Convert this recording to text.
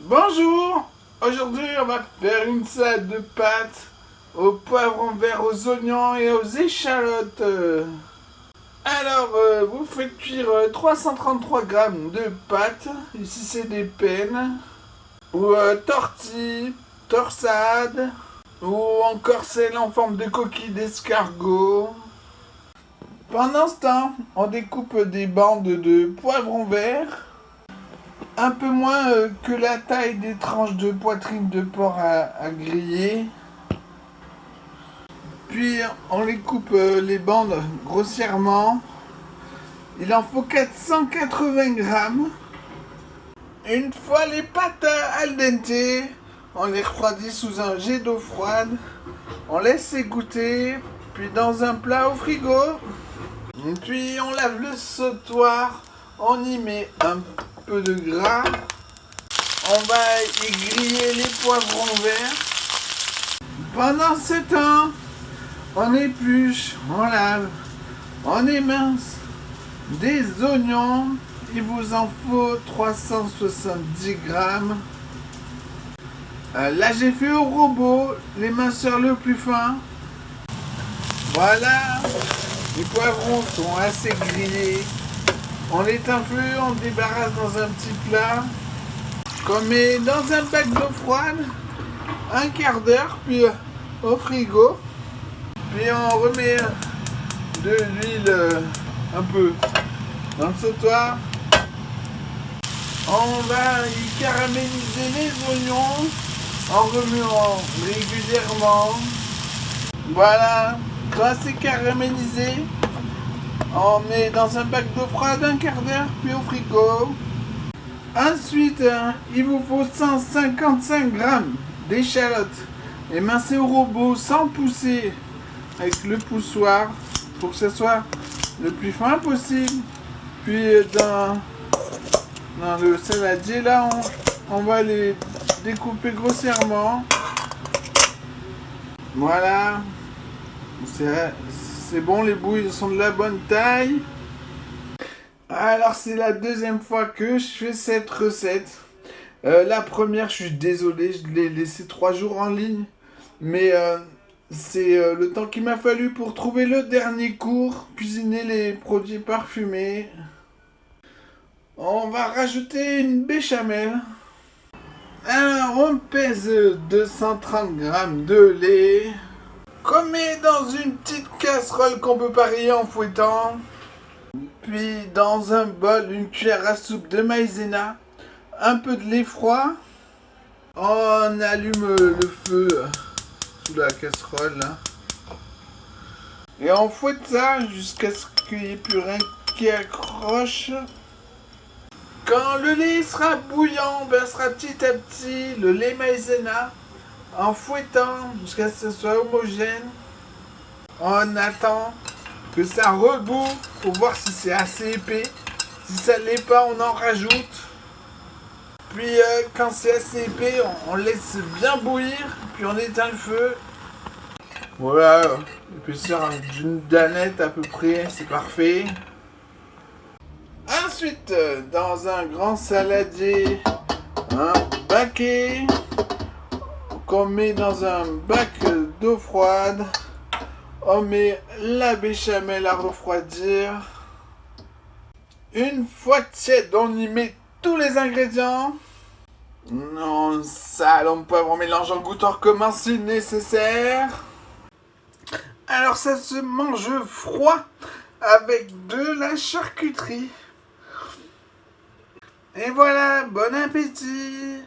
Bonjour. Aujourd'hui on va faire une salade de pâtes au poivron vert, aux oignons et aux échalotes. Alors vous faites cuire 333 grammes de pâtes, ici c'est des pennes, ou tortilles, torsades, ou encore celle en forme de coquille d'escargot. Pendant ce temps, on découpe des bandes de poivron vert, un peu moins que la taille des tranches de poitrine de porc à griller. Puis on les coupe les bandes grossièrement. Il en faut 480 grammes. Une fois les pâtes al dente, on les refroidit sous un jet d'eau froide. On laisse égoutter, puis dans un plat au frigo. Puis on lave le sautoir, on y met un peu de gras. On va y griller les poivrons verts. Pendant ce temps, on épluche, on lave, on émince des oignons. Il vous en faut 370 grammes. Là, j'ai fait au robot l'éminceur le plus fin. Voilà, les poivrons sont assez grillés. On éteint le feu, on débarrasse dans un petit plat. Qu'on met dans un bac d'eau froide, un quart d'heure, puis au frigo. Puis on remet de l'huile un peu dans le sautoir. On va y caraméliser les oignons en remuant régulièrement. Voilà, quand c'est caramélisé, on met dans un bac d'eau froide un quart d'heure, puis au frigo. Ensuite, il vous faut 155 grammes d'échalotes émincées au robot sans pousser avec le poussoir pour que ce soit le plus fin possible. Puis dans le saladier là, on va les découper grossièrement. Voilà, c'est bon, les bouilles sont de la bonne taille. Alors c'est la deuxième fois que je fais cette recette. La première, je suis désolé, je l'ai laissé 3 jours en ligne. Mais c'est le temps qu'il m'a fallu pour trouver le dernier cours, cuisiner les produits parfumés. On va rajouter une béchamel. Alors on pèse 230 grammes de lait. Qu'on met dans une petite casserole qu'on peut parier en fouettant. Puis dans un bol, une cuillère à soupe de maïzena, un peu de lait froid. On allume le feu sous la casserole là. Et on fouette ça jusqu'à ce qu'il n'y ait plus rien qui accroche. Quand le lait sera bouillant, on versera petit à petit le lait maïzena en fouettant jusqu'à ce que ce soit homogène. On attend que ça rebouffe pour voir si c'est assez épais. Si ça ne l'est pas, on en rajoute. Puis quand c'est assez épais, on laisse bien bouillir. Puis on éteint le feu. Voilà, l'épaisseur d'une danette à peu près, c'est parfait. Ensuite, dans un grand saladier, un baquet qu'on met dans un bac d'eau froide. On met la béchamel à refroidir. Une fois tiède, on y met tous les ingrédients. On sale, on poivre, on mélange en goûteur commun si nécessaire. Alors ça se mange froid avec de la charcuterie. Et voilà, bon appétit!